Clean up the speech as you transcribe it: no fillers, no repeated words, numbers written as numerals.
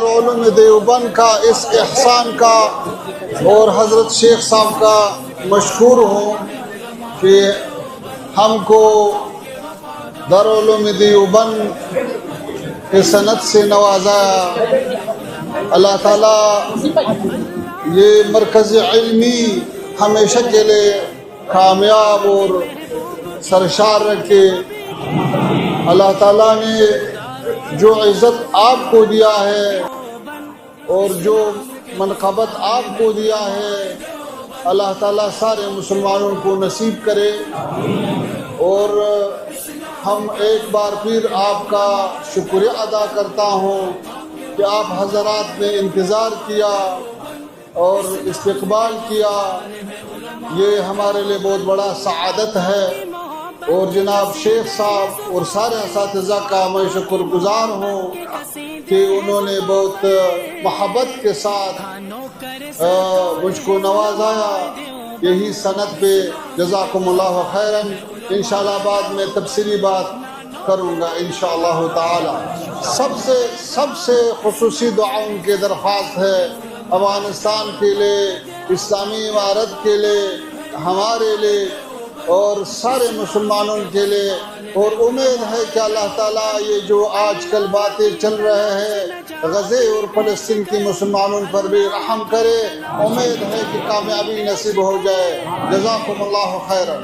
دارالعلوم دیوبند کا اس احسان کا اور حضرت شیخ صاحب کا مشکور ہوں کہ ہم کو دارالعلوم دیوبند کی سند سے نوازا۔ اللہ تعالیٰ یہ مرکز علمی ہمیشہ کے لیے کامیاب اور سرشار رکھے۔ اللہ تعالیٰ نے جو عزت آپ کو دیا ہے اور جو منقبت آپ کو دیا ہے، اللہ تعالیٰ سارے مسلمانوں کو نصیب کرے۔ اور ہم ایک بار پھر آپ کا شکریہ ادا کرتا ہوں کہ آپ حضرات نے انتظار کیا اور استقبال کیا، یہ ہمارے لیے بہت بڑا سعادت ہے۔ اور جناب شیخ صاحب اور سارے اساتذہ کا میں شکر گزار ہوں کہ انہوں نے بہت محبت کے ساتھ مجھ کو نوازایا یہی سند پہ۔ جزاکم اللہ خیراً۔ انشاءاللہ بعد میں تفصیلی بات کروں گا انشاءاللہ تعالی۔ سب سے خصوصی دعاؤں کی درخواست ہے افغانستان کے لیے، اسلامی عمارت کے لیے، ہمارے لیے اور سارے مسلمانوں کے لیے۔ اور امید ہے کہ اللہ تعالیٰ یہ جو آج کل باتیں چل رہے ہیں غزے اور فلسطین کی مسلمانوں پر بھی رحم کرے۔ امید ہے کہ کامیابی نصیب ہو جائے۔ جزاکم اللہ خیرا۔